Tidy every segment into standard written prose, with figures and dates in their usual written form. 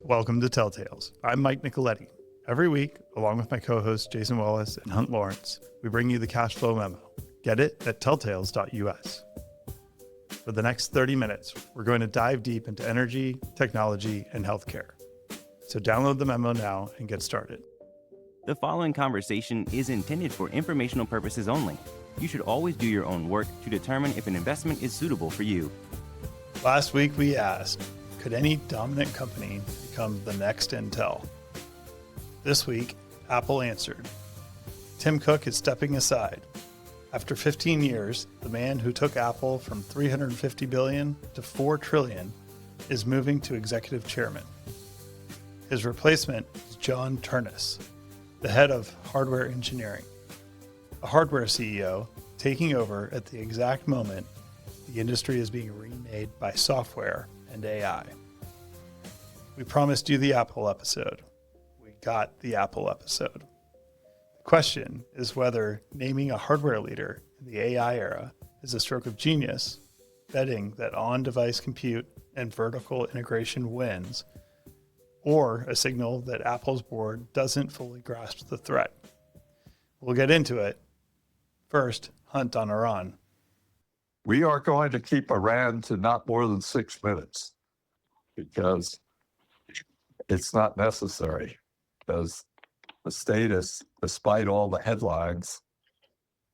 Welcome to Telltales. I'm Mike Nicoletti. Every week, along with my co-hosts Jason Wallace and Hunt Lawrence, we bring you the cash flow memo. Get it at telltales.us. For the next 30 minutes, we're going to dive deep into energy, technology, and healthcare. So download the memo now and get started. The following conversation is intended for informational purposes only. You should always do your own work to determine if an investment is suitable for you. Last week we asked, could any dominant company become the next Intel? This week, Apple answered. Tim Cook is stepping aside. After 15 years, the man who took Apple from $350 billion to $4 trillion is moving to executive chairman. His replacement is John Ternus, the head of hardware engineering, a hardware CEO taking over at the exact moment the industry is being remade by software and AI. We promised you the Apple episode. We got the Apple episode. The question is whether naming a hardware leader in the AI era is a stroke of genius, betting that on-device compute and vertical integration wins, or a signal that Apple's board doesn't fully grasp the threat. We'll get into it. First, Hunt on Iran. We are going to keep Iran to not more than 6 minutes because it's not necessary. Because the status, despite all the headlines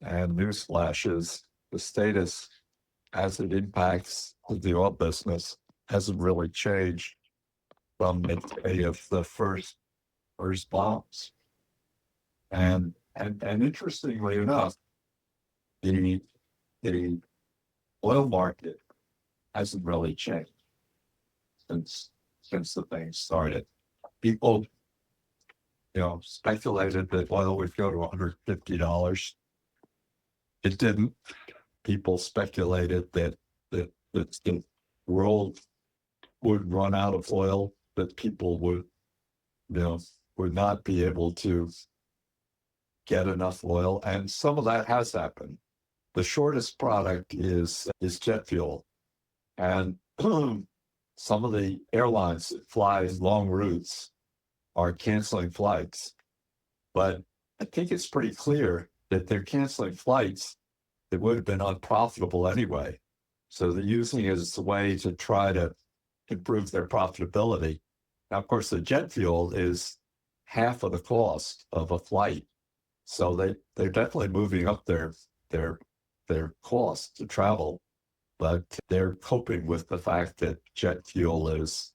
and news flashes, the status as it impacts the oil business hasn't really changed from the day of the first bombs. And interestingly enough, the oil market hasn't really changed since the thing started. People, speculated that oil would go to $150. It didn't. People speculated that the world would run out of oil, that people would not be able to get enough oil, and some of that has happened. The shortest product is jet fuel, and some of the airlines that fly long routes are canceling flights. But I think it's pretty clear that they're canceling flights that would have been unprofitable anyway. So they're using it as a way to try to improve their profitability. Now, of course, the jet fuel is half of the cost of a flight. So they're definitely moving up their cost to travel, but they're coping with the fact that jet fuel is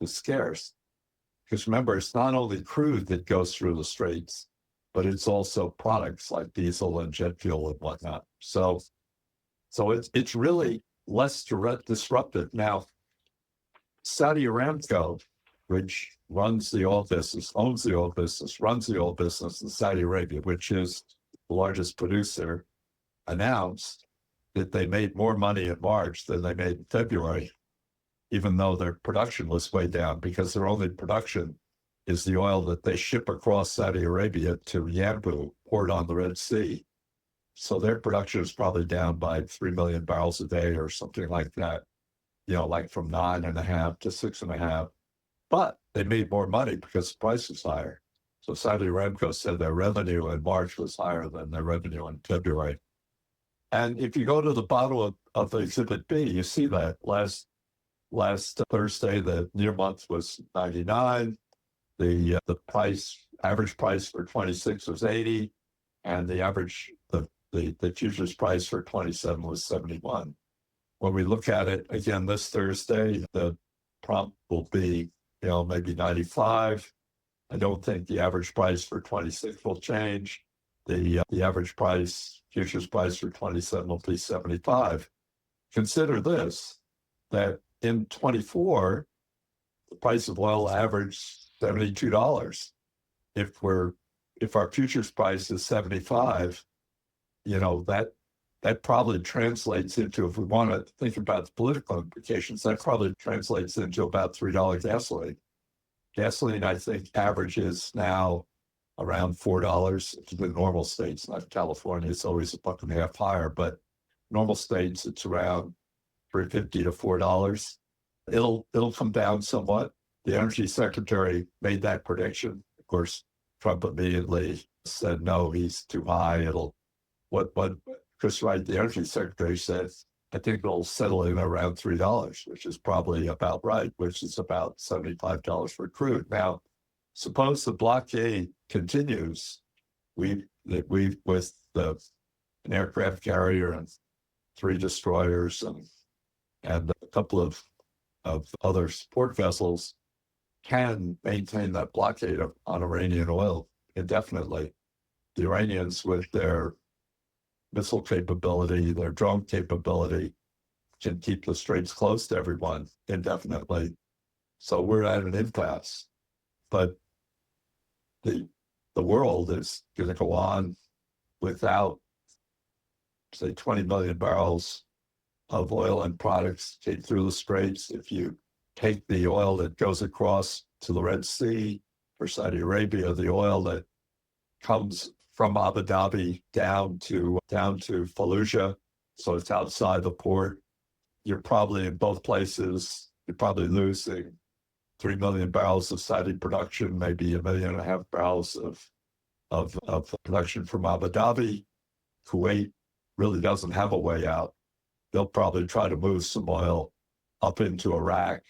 scarce. Because remember, it's not only crude that goes through the straits, but it's also products like diesel and jet fuel and whatnot. So it's really less disruptive. Now, Saudi Aramco, which runs the oil business, owns the oil business, runs the oil business in Saudi Arabia, which is the largest producer, announced that they made more money in March than they made in February, even though their production was way down, because their only production is the oil that they ship across Saudi Arabia to Yanbu, port on the Red Sea. So their production is probably down by 3 million barrels a day or something like that, like from 9.5 to 6.5. But they made more money because the price was higher. So Saudi Aramco said their revenue in March was higher than their revenue in February. And if you go to the bottom of Exhibit B, you see that last Thursday, the near month was 99. The average price for 26 was 80, and the futures price for 27 was 71. When we look at it again this Thursday, the prompt will be, maybe 95. I don't think the average price for 26 will change. The average price, futures price for 27 will be 75. Consider this, that in 24, the price of oil averaged $72. If our futures price is 75, that probably translates into, if we want to think about the political implications, that probably translates into about $3 gasoline. Gasoline, I think, averages now around $4. It's the normal states, not California. It's always $1.50 higher, but normal states, it's around $3.50 to $4. It'll come down somewhat. the energy secretary made that prediction. Of course, Trump immediately said, no, he's too high. What Chris Wright, the energy secretary, said, I think it'll settle in around $3, which is probably about right, which is about $75 for crude. Now, suppose the blockade continues, we with an aircraft carrier and 3 destroyers and a couple of other support vessels can maintain that blockade on Iranian oil indefinitely. The Iranians, with their missile capability, their drone capability, can keep the straits closed to everyone indefinitely. So we're at an impasse. But the world is going to go on without, say, 20 million barrels of oil and products through the straits. If you take the oil that goes across to the Red Sea for Saudi Arabia, the oil that comes from Abu Dhabi down to Fallujah, so it's outside the port, you're probably in both places, you're probably losing 3 million barrels of Saudi production, maybe 1.5 million barrels of production from Abu Dhabi. Kuwait really doesn't have a way out. They'll probably try to move some oil up into Iraq,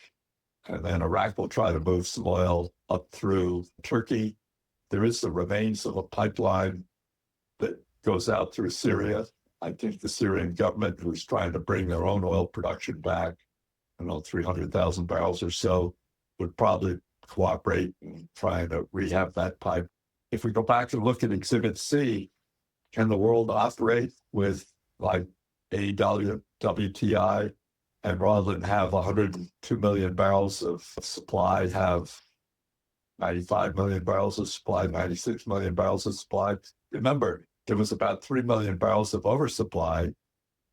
and then Iraq will try to move some oil up through Turkey. There is the remains of a pipeline that goes out through Syria. I think the Syrian government, who's trying to bring their own oil production back, 300,000 barrels or so, would probably cooperate in trying to rehab that pipe. If we go back and look at Exhibit C, can the world operate with like WTI, and rather than have 102 million barrels of supply, have 95 million barrels of supply, 96 million barrels of supply? Remember, there was about 3 million barrels of oversupply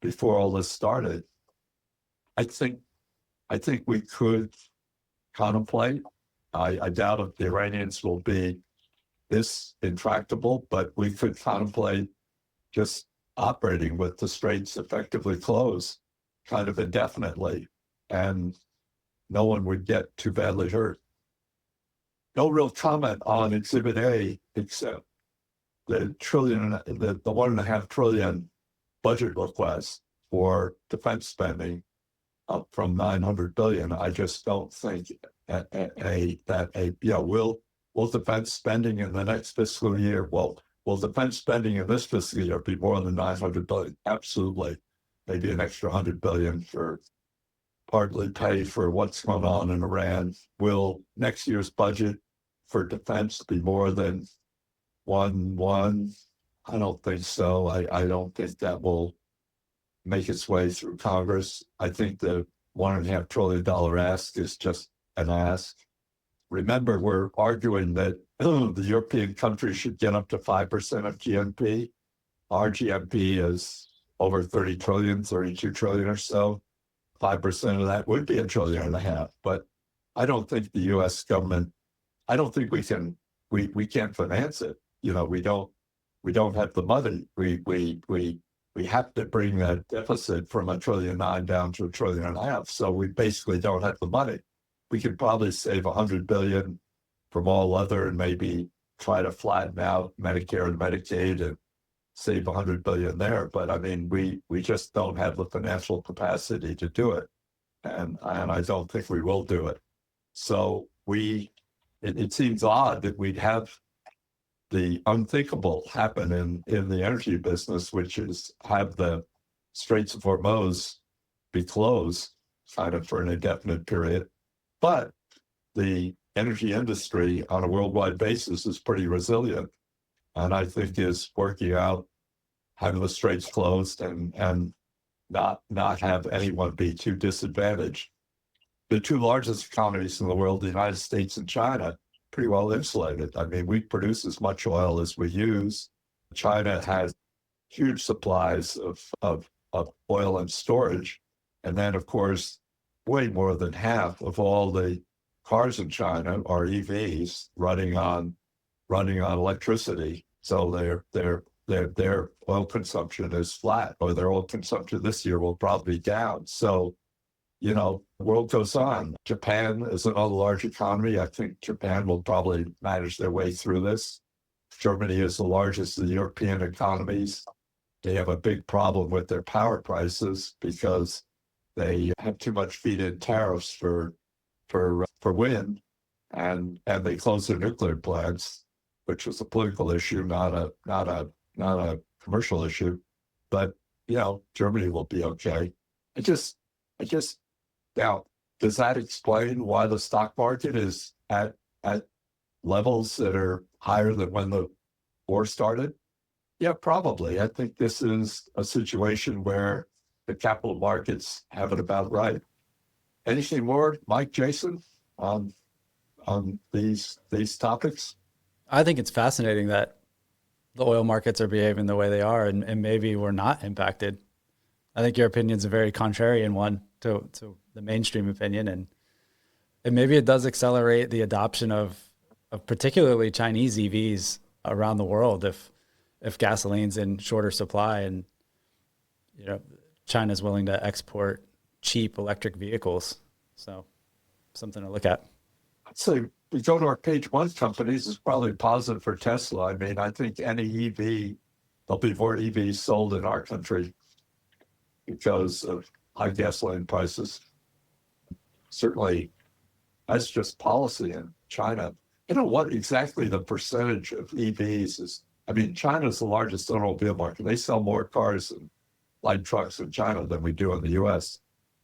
before all this started. I think we could contemplate. I doubt if the Iranians will be this intractable, but we could contemplate just operating with the straits effectively closed kind of indefinitely, and no one would get too badly hurt. No real comment on Exhibit A, except the $1.5 trillion budget request for defense spending, up from $900 billion. I just don't think will defense spending in the next fiscal year, will defense spending in this fiscal year be more than $900 billion? Absolutely. Maybe an extra $100 billion for partly pay for what's going on in Iran. Will next year's budget for defense be more than one? I don't think so. I don't think that will make its way through Congress. I think the $1.5 trillion ask is just an ask. Remember, we're arguing that the European countries should get up to 5% of GNP. Our GNP is over 30 trillion, 32 trillion or so. 5% of that would be $1.5 trillion. But I don't think the U.S. government, I don't think we can't finance it. We don't have the money. We have to bring that deficit from $1.9 trillion down to $1.5 trillion. So we basically don't have the money. We could probably save $100 billion from all other and maybe try to flatten out Medicare and Medicaid and save $100 billion there. But I mean, we just don't have the financial capacity to do it. And I don't think we will do it. So it seems odd that we'd have the unthinkable happen in the energy business, which is have the Straits of Hormuz be closed kind of for an indefinite period. But the energy industry on a worldwide basis is pretty resilient, and I think is working out having the straits closed and not have anyone be too disadvantaged. The two largest economies in the world, the United States and China, pretty well insulated. I mean, we produce as much oil as we use. China has huge supplies of oil and storage. And then, of course, way more than half of all the cars in China are EVs running on electricity. So their oil consumption is flat, or their oil consumption this year will probably be down. So the world goes on. Japan is another large economy. I think Japan will probably manage their way through this. Germany is the largest of the European economies. They have a big problem with their power prices because they have too much feed-in tariffs for wind, and they close their nuclear plants, which was a political issue, not a commercial issue. But Germany will be okay. I just now, does that explain why the stock market is at levels that are higher than when the war started? Yeah, probably. I think this is a situation where the capital markets have it about right. Anything more, Mike, Jason, on these topics? I think it's fascinating that the oil markets are behaving the way they are, and maybe we're not impacted. I think your opinion is a very contrarian one to the mainstream opinion, and maybe it does accelerate the adoption of particularly Chinese EVs around the world if gasoline's in shorter supply and China's willing to export cheap electric vehicles. So something to look at. I'd say we go to our page one companies, it's probably positive for Tesla. I mean, I think any EV, there'll be more EVs sold in our country because of high gasoline prices. Certainly, that's just policy in China. What exactly the percentage of EVs is? I mean, China's the largest automobile market. They sell more cars and light trucks in China than we do in the US.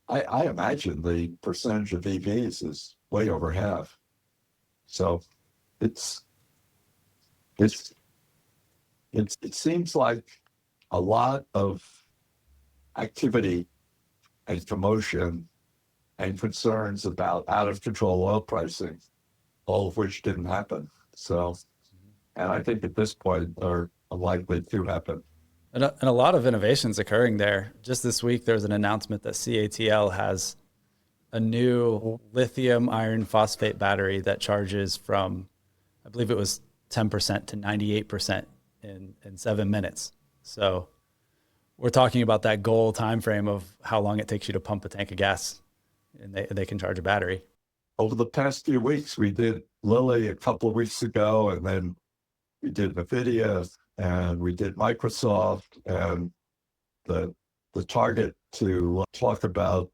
I imagine the percentage of EVs is way over half. So it seems like a lot of activity and commotion and concerns about out of control oil pricing, all of which didn't happen. So, and I think at this point are unlikely to happen. And a lot of innovations occurring there. Just this week, there's an announcement that CATL has a new lithium iron phosphate battery that charges from, I believe it was 10% to 98% in 7 minutes. So we're talking about that goal time frame of how long it takes you to pump a tank of gas, and they can charge a battery. Over the past few weeks, we did Lilly a couple of weeks ago, and then we did NVIDIA, and we did Microsoft, and the target to talk about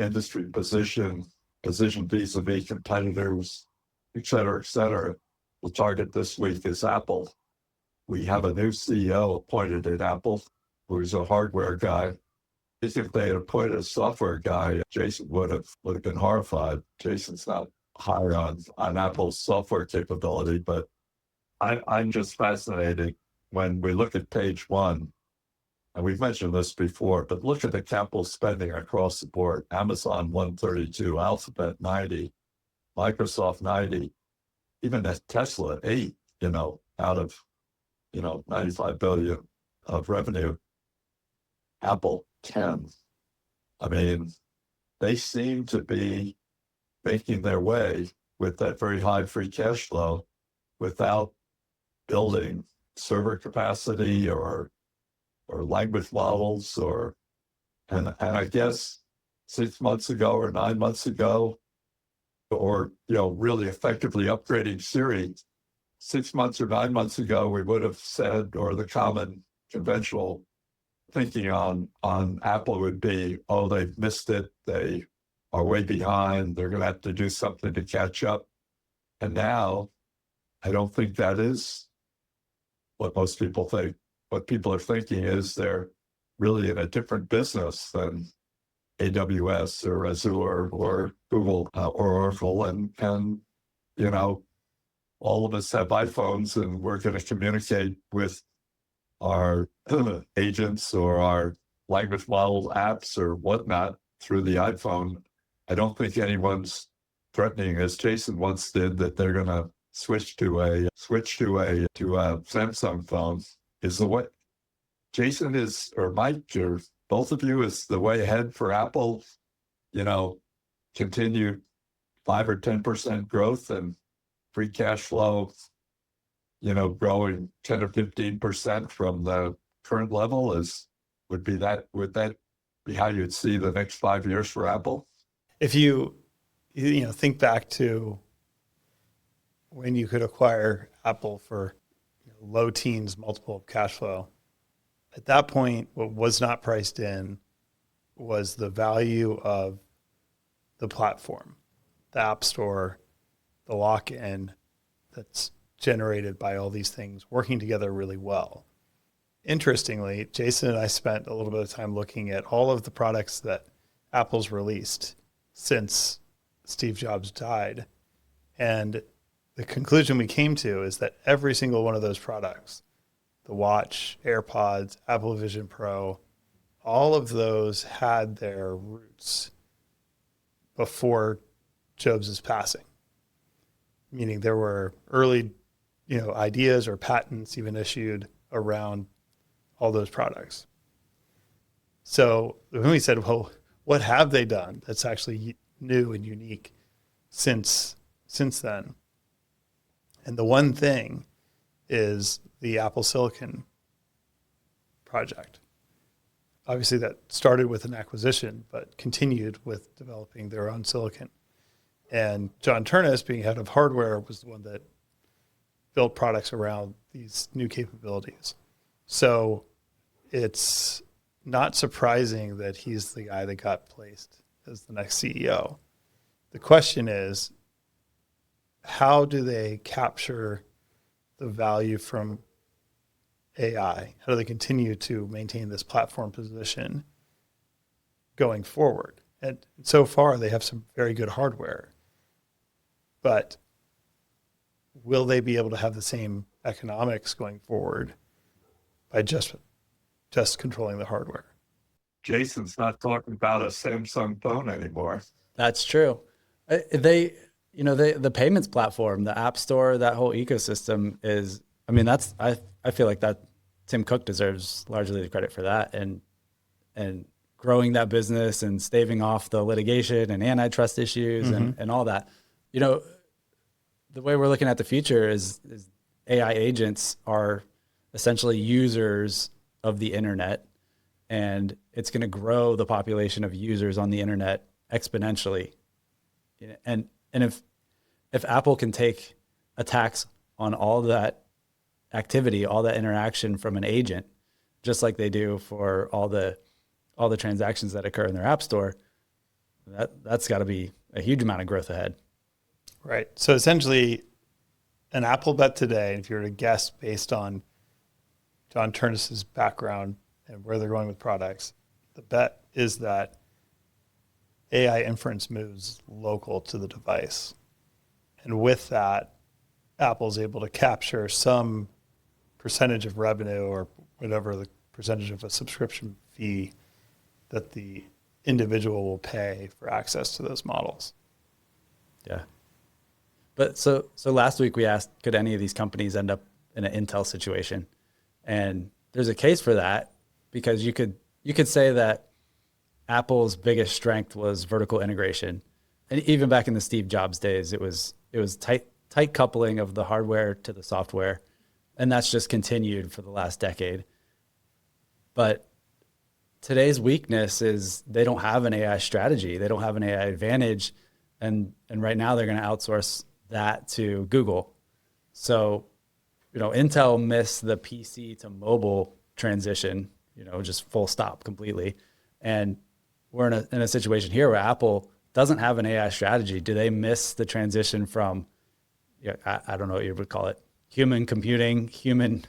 industry position vis-a-vis competitors, et cetera, et cetera. The target this week is Apple. We have a new CEO appointed at Apple, who's a hardware guy. If they had appointed a software guy, Jason would have been horrified. Jason's not high on Apple's software capability, but I'm just fascinated when we look at page one, and we've mentioned this before, but look at the capital spending across the board. Amazon 132, Alphabet 90, Microsoft 90, even at Tesla 8, out of 95 billion of revenue. Apple 10. I mean, they seem to be making their way with that very high free cash flow without building server capacity or language models and I guess 6 months ago or 9 months ago, or really effectively upgrading Siri 6 months or 9 months ago, we would have said, or the common conventional thinking on Apple would be, oh, they've missed it, they are way behind, they're going to have to do something to catch up. And now I don't think that is what most people think. What people are thinking is they're really in a different business than AWS or Azure or Google or Oracle. And all of us have iPhones, and we're going to communicate with our agents or our language model apps or whatnot through the iPhone. I don't think anyone's threatening, as Jason once did, that they're going to switch to a Samsung phone. Is the way Jason is, or Mike, or both of you, is the way ahead for Apple, continue 5 or 10% growth and free cash flow, growing 10 or 15% from the current level would that be how you'd see the next 5 years for Apple? If you think back to when you could acquire Apple for low teens multiple of cash flow, at that point, what was not priced in was the value of the platform, the App Store, the lock-in that's generated by all these things working together really well. Interestingly, Jason and I spent a little bit of time looking at all of the products that Apple's released since Steve Jobs died. And the conclusion we came to is that every single one of those products, the Watch, AirPods, Apple Vision Pro, all of those had their roots before Jobs' passing. Meaning there were early, ideas or patents even issued around all those products. So when we said, well, what have they done that's actually new and unique since then? And the one thing is the Apple Silicon project. Obviously that started with an acquisition, but continued with developing their own silicon. And John Turnus, being head of hardware, was the one that built products around these new capabilities. So it's not surprising that he's the guy that got placed as the next CEO. The question is, how do they capture the value from AI? How do they continue to maintain this platform position going forward? And so far, they have some very good hardware. But will they be able to have the same economics going forward by just controlling the hardware? Jason's not talking about a Samsung phone anymore. That's true. The payments platform, the App Store, that whole ecosystem is, I feel like that Tim Cook deserves largely the credit for that, and growing that business and staving off the litigation and antitrust issues and all that. The way we're looking at the future is AI agents are essentially users of the internet, and it's going to grow the population of users on the internet exponentially. And if Apple can take a tax on all that activity, all that interaction from an agent, just like they do for all the transactions that occur in their app store, that's got to be a huge amount of growth ahead. Right. So essentially, an Apple bet today, if you were to guess based on John Turnus's background and where they're going with products, the bet is that AI inference moves local to the device. And with that, Apple's able to capture some percentage of revenue or whatever the percentage of a subscription fee that the individual will pay for access to those models. Yeah. But so last week we asked, could any of these companies end up in an Intel situation? And there's a case for that, because you could say that Apple's biggest strength was vertical integration. And even back in the Steve Jobs days, it was tight coupling of the hardware to the software. And that's just continued for the last decade. But today's weakness is they don't have an AI strategy. They don't have an AI advantage. And right now they're going to outsource that to Google. So, Intel missed the PC to mobile transition, just full stop completely. And we're in a situation here where Apple doesn't have an AI strategy. Do they miss the transition from, I don't know what you would call it, human computing, human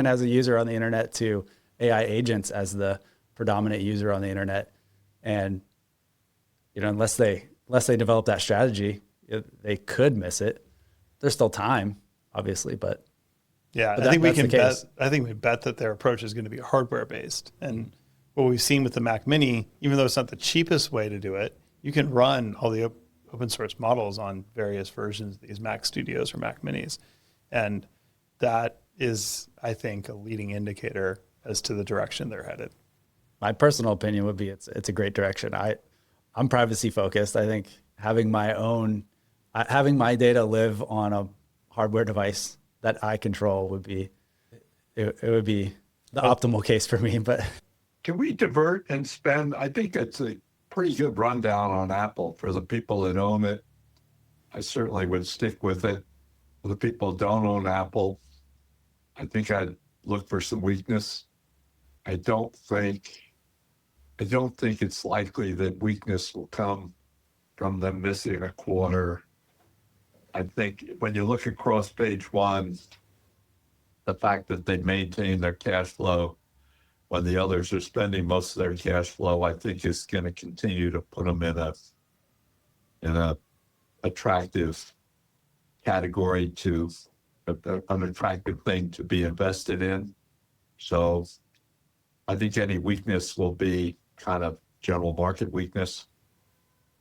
as a user on the internet, to AI agents as the predominant user on the internet? And, unless they develop that strategy, they could miss it. There's still time, obviously, but yeah, but I think we bet that their approach is going to be hardware based. And what we've seen with the Mac Mini, even though it's not the cheapest way to do it, you can run all the open source models on various versions of these Mac Studios or Mac Minis. And that is, I think, a leading indicator as to the direction they're headed. My personal opinion would be it's a great direction. I'm privacy focused. I think having my data live on a hardware device that I control would be the optimal case for me. But can we divert and spend? I think it's a pretty good rundown on Apple for the people that own it. I certainly would stick with it. For the people who don't own Apple, I think I'd look for some weakness. I don't think it's likely that weakness will come from them missing a quarter. I think when you look across page one, the fact that they maintain their cash flow when the others are spending most of their cash flow, I think is going to continue to put them in a attractive category to an attractive thing to be invested in. So I think any weakness will be kind of general market weakness.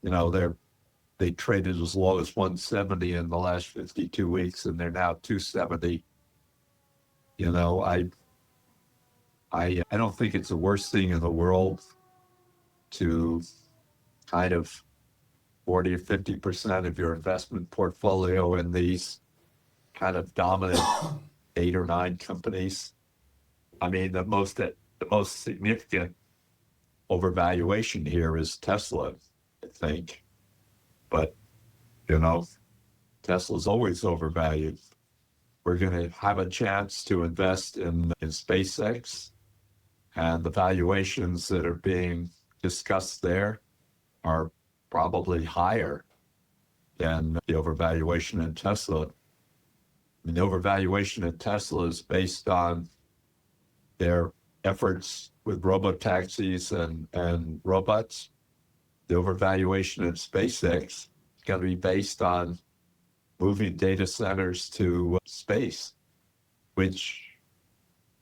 You know, they traded as low as 170 in the last 52 weeks, and they're now 270. You know, I don't think it's the worst thing in the world to kind of 40 or 50% of your investment portfolio in these kind of dominant 8 or 9 companies. I mean, the most significant overvaluation here is Tesla, I think. But, you know, Tesla's always overvalued. We're going to have a chance to invest in SpaceX, and the valuations that are being discussed there are probably higher than the overvaluation in Tesla. I mean, the overvaluation in Tesla is based on their efforts with robotaxis and robots. The overvaluation in SpaceX is going to be based on moving data centers to space, which,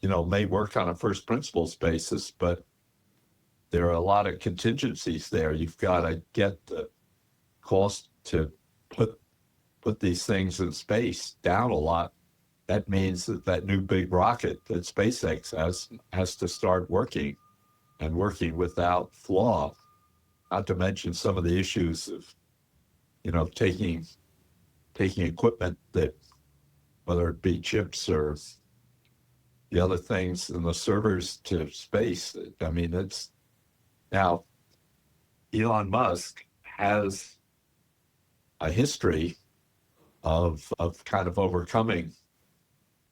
you know, may work on a first principles basis, but there are a lot of contingencies there. You've got to get the cost to put these things in space down a lot. That means that new big rocket that SpaceX has to start working, and working without flaw. Not to mention some of the issues of, you know, taking equipment that, whether it be chips or the other things in the servers to space. I mean, it's now Elon Musk has a history of kind of overcoming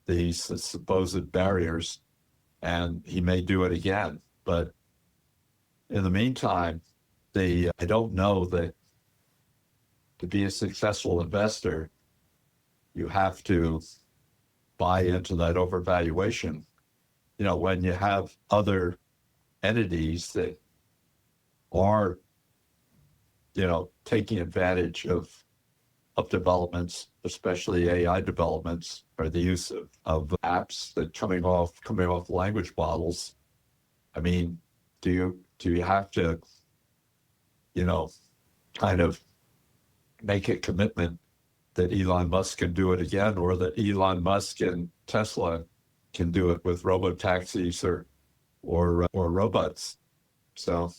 these supposed barriers, and he may do it again. But in the meantime, I don't know that to be a successful investor, you have to buy into that overvaluation. You know, when you have other entities that are, you know, taking advantage of developments, especially AI developments, or the use of apps that coming off language models. I mean, do you have to, you know, kind of make a commitment that Elon Musk can do it again, or that Elon Musk and Tesla can do it with robotaxis or robots? So,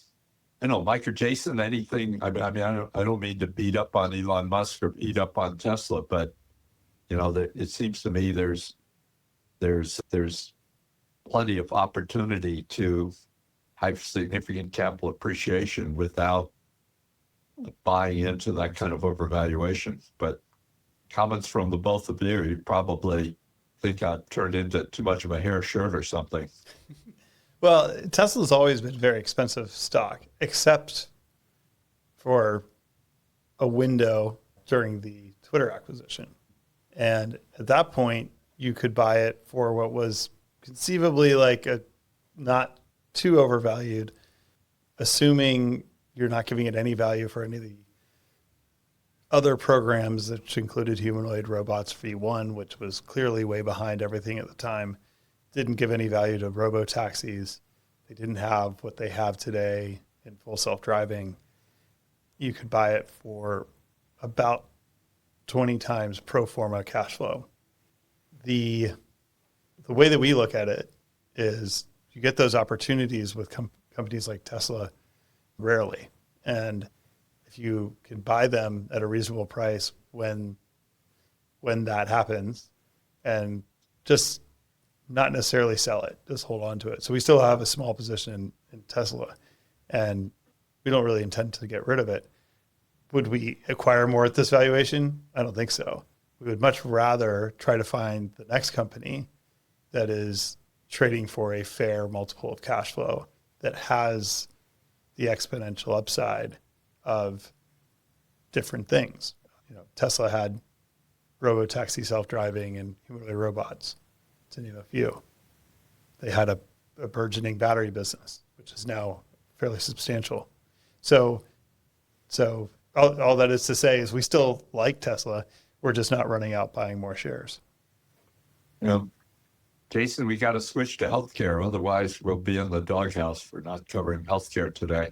I know, Mike or Jason, anything? I mean, I don't mean to beat up on Elon Musk or beat up on Tesla, but, you know, it seems to me there's plenty of opportunity to have significant capital appreciation without buying into that kind of overvaluation. But comments from the both of you probably think I've turned into too much of a hair shirt or something. Well, Tesla's always been very expensive stock, except for a window during the Twitter acquisition. And at that point, you could buy it for what was conceivably like a not too overvalued, assuming you're not giving it any value for any of the other programs, which included humanoid robots V1, which was clearly way behind everything at the time. Didn't give any value to robo-taxis. They didn't have what they have today in full self-driving. You could buy it for about 20 times pro forma cash flow. The way that we look at it is you get those opportunities with companies like Tesla rarely. And if you can buy them at a reasonable price when that happens, and just not necessarily sell it, just hold on to it. So we still have a small position in Tesla, and we don't really intend to get rid of it. Would we acquire more at this valuation? I don't think so. We would much rather try to find the next company that is trading for a fair multiple of cash flow that has the exponential upside of different things. Tesla had robo-taxi, self-driving, and humanoid robots, to name a few. They had a burgeoning battery business, which is now fairly substantial. So all that is to say is we still like Tesla. We're just not running out buying more shares. Jason, we got to switch to healthcare. Otherwise, we'll be in the doghouse for not covering healthcare today.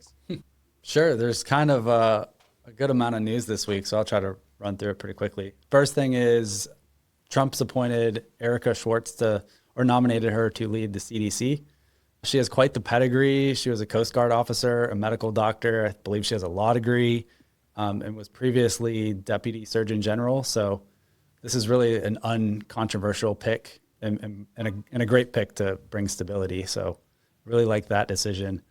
Sure. There's kind of a good amount of news this week, so I'll try to run through it pretty quickly. First thing is Trump's appointed Erica Schwartz nominated her to lead the CDC. She has quite the pedigree. She was a Coast Guard officer, a medical doctor. I believe she has a law degree, and was previously Deputy Surgeon General. So this is really an uncontroversial pick and a great pick to bring stability. So really like that decision.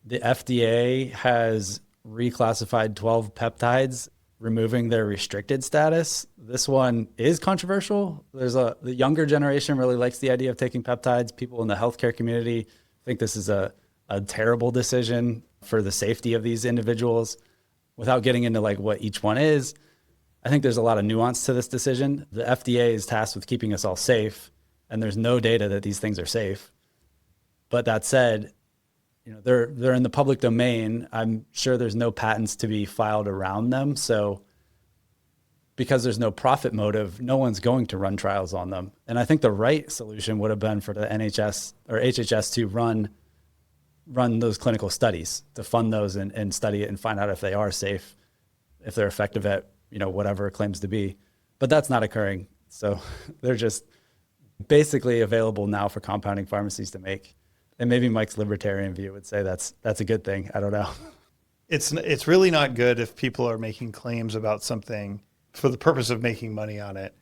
The FDA has reclassified 12 peptides, removing their restricted status. This one is controversial. The younger generation really likes the idea of taking peptides. People in the healthcare community think this is a terrible decision for the safety of these individuals. Without getting into like what each one is, I think there's a lot of nuance to this decision. The FDA is tasked with keeping us all safe, and there's no data that these things are safe. But that said, they're in the public domain. I'm sure there's no patents to be filed around them. So because there's no profit motive, no one's going to run trials on them. And I think the right solution would have been for the NHS or HHS to run those clinical studies, to fund those and study it and find out if they are safe, if they're effective at, whatever it claims to be. But that's not occurring. So they're just basically available now for compounding pharmacies to make. And maybe Mike's libertarian view would say that's a good thing. I don't know. It's really not good if people are making claims about something for the purpose of making money on it.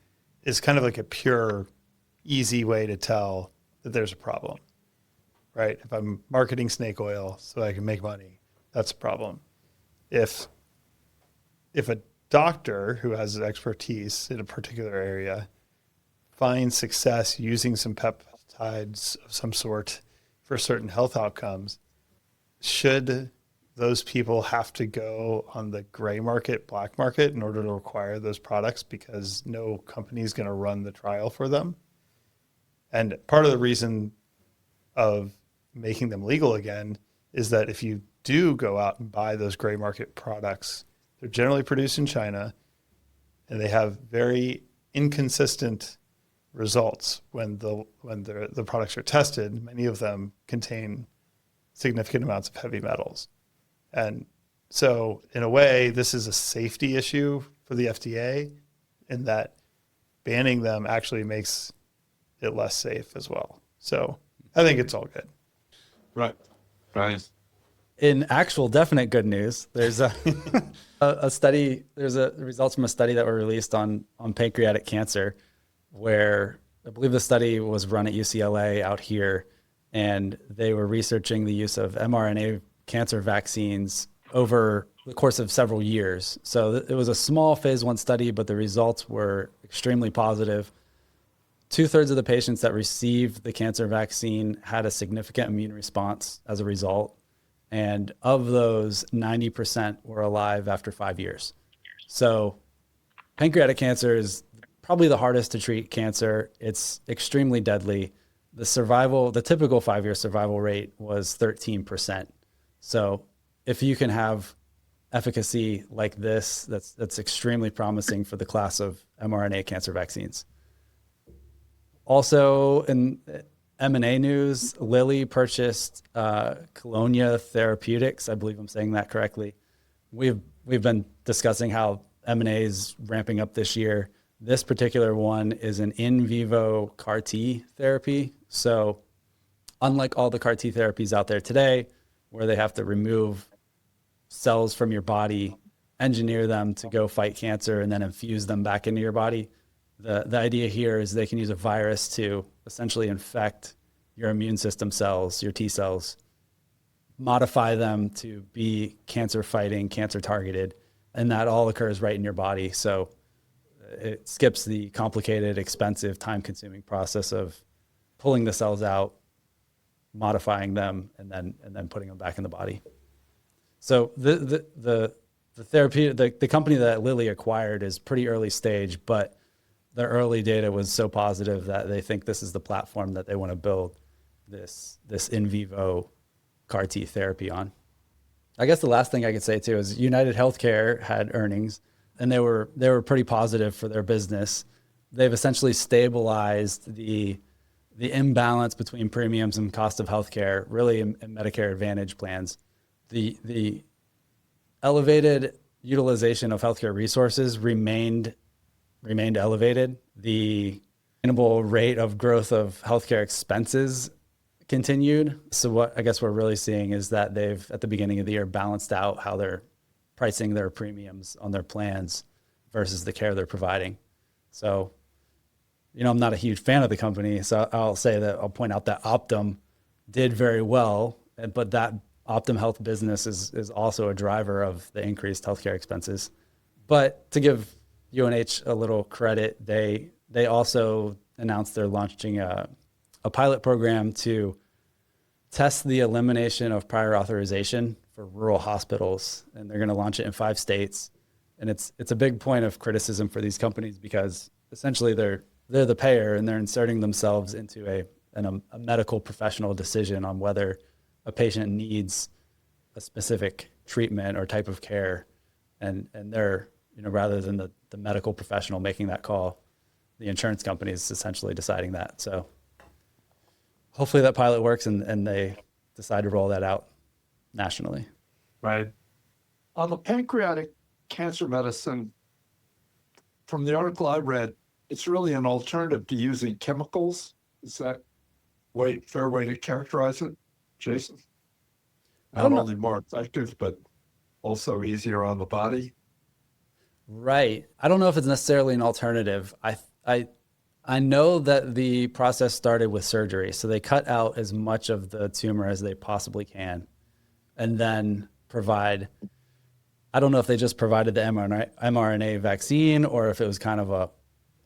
It's kind of like a pure, easy way to tell that there's a problem, right? If I'm marketing snake oil so I can make money, that's a problem. If a doctor who has expertise in a particular area finds success using some peptides of some sort for certain health outcomes, should those people have to go on the gray market, black market in order to acquire those products because no company is going to run the trial for them? And part of the reason of making them legal again is that if you do go out and buy those gray market products, they're generally produced in China and they have very inconsistent results when the products are tested. Many of them contain significant amounts of heavy metals. And so in a way, this is a safety issue for the FDA in that banning them actually makes it less safe as well. So I think it's all good. Right. In actual definite good news, there's a study, results from a study that were released on pancreatic cancer, where I believe the study was run at UCLA out here, and they were researching the use of mRNA cancer vaccines over the course of several years. So it was a small phase 1 study, but the results were extremely positive. 2/3 of the patients that received the cancer vaccine had a significant immune response as a result. And of those, 90% were alive after 5 years. So pancreatic cancer is probably the hardest to treat cancer. It's extremely deadly. The typical 5-year survival rate was 13%. So if you can have efficacy like this, that's extremely promising for the class of mRNA cancer vaccines. Also in M&A news, Lilly purchased Colonia Therapeutics. I believe I'm saying that correctly. We've been discussing how M&A is ramping up this year. This particular one is an in vivo CAR T therapy. So unlike all the CAR T therapies out there today, where they have to remove cells from your body, engineer them to go fight cancer, and then infuse them back into your body, the idea here is they can use a virus to essentially infect your immune system cells, your T cells, modify them to be cancer fighting, cancer targeted, and that all occurs right in your body. So it skips the complicated, expensive, time-consuming process of pulling the cells out, modifying them, and then putting them back in the body. So the therapy, the company that Lilly acquired is pretty early stage, but the early data was so positive that they think this is the platform that they want to build this in vivo CAR T therapy on. I guess the last thing I could say too is United Healthcare had earnings, and they were pretty positive for their business. They've essentially stabilized the imbalance between premiums and cost of healthcare, really in Medicare Advantage plans. The elevated utilization of healthcare resources remained elevated. The sustainable rate of growth of healthcare expenses continued. So what I guess we're really seeing is that they've, at the beginning of the year, balanced out how they're pricing their premiums on their plans versus the care they're providing. So, I'm not a huge fan of the company, so I'll point out that Optum did very well, but that Optum Health business is also a driver of the increased healthcare expenses. But to give UNH a little credit, they also announced they're launching a pilot program to test the elimination of prior authorization for rural hospitals, and they're going to launch it in 5 states. And it's a big point of criticism for these companies because essentially they're the payer and they're inserting themselves into a medical professional decision on whether a patient needs a specific treatment or type of care, and they're rather than the medical professional making that call, the insurance company is essentially deciding that. So hopefully that pilot works and they decide to roll that out nationally. Right. On the pancreatic cancer medicine, from the article I read, it's really an alternative to using chemicals. Is that fair way to characterize it, Jason? Not only more effective, but also easier on the body. Right. I don't know if it's necessarily an alternative. I know that the process started with surgery. So they cut out as much of the tumor as they possibly can and then provide, I don't know if they just provided the mRNA vaccine or if it was kind of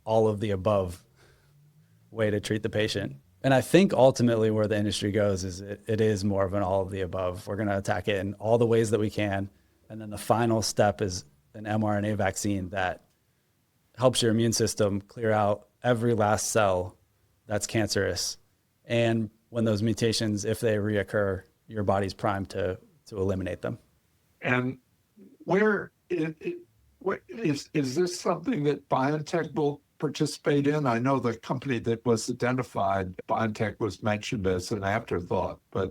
all of the above way to treat the patient. And I think ultimately where the industry goes is it is more of an all of the above. We're going to attack it in all the ways that we can. And then the final step is an mRNA vaccine that helps your immune system clear out every last cell that's cancerous. And when those mutations, if they reoccur, your body's primed to eliminate them. And is this something that BioNTech will participate in? I know the company that was identified, BioNTech was mentioned as an afterthought, but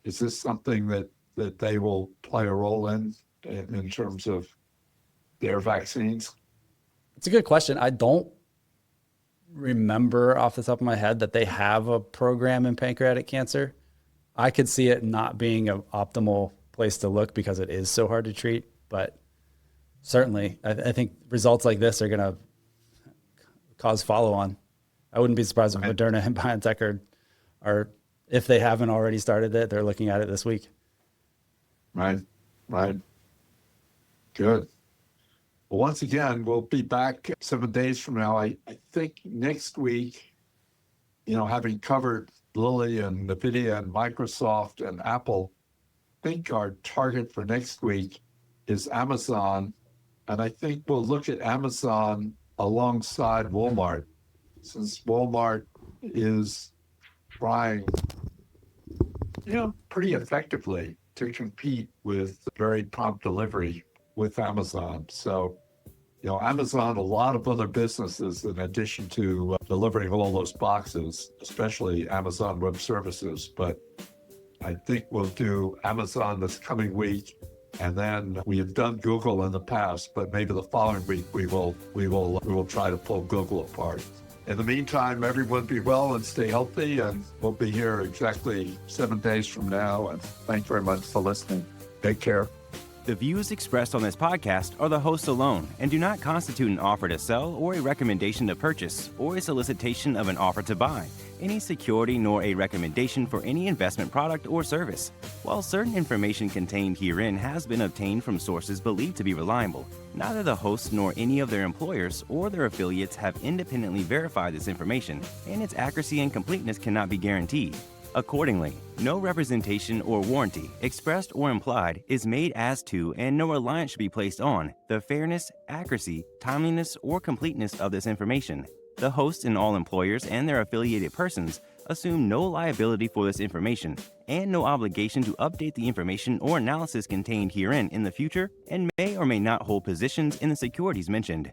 is this something that they will play a role in terms of their vaccines? It's a good question. I don't remember off the top of my head that they have a program in pancreatic cancer. I could see it not being an optimal place to look because it is so hard to treat, but certainly I think results like this are going to cause follow-on. I wouldn't be surprised if Moderna and BioNTech are, if they haven't already started it, they're looking at it this week. Right. Good. Well, once again, we'll be back 7 days from now. I think next week, having covered Lilly and NVIDIA and Microsoft and Apple, I think our target for next week is Amazon. And I think we'll look at Amazon alongside Walmart, since Walmart is trying, pretty effectively to compete with very prompt delivery with Amazon. So, Amazon, a lot of other businesses, in addition to delivering all those boxes, especially Amazon Web Services. But I think we'll do Amazon this coming week. And then we have done Google in the past, but maybe the following week we will try to pull Google apart. In the meantime, everyone be well and stay healthy, and we'll be here exactly 7 days from now. And thanks very much for listening. Take care. The views expressed on this podcast are the hosts alone and do not constitute an offer to sell or a recommendation to purchase or a solicitation of an offer to buy any security nor a recommendation for any investment product or service. While certain information contained herein has been obtained from sources believed to be reliable, neither the hosts nor any of their employers or their affiliates have independently verified this information, and its accuracy and completeness cannot be guaranteed. Accordingly, no representation or warranty, expressed or implied, is made as to and no reliance should be placed on the fairness, accuracy, timeliness, or completeness of this information. The hosts and all employers and their affiliated persons assume no liability for this information and no obligation to update the information or analysis contained herein in the future and may or may not hold positions in the securities mentioned.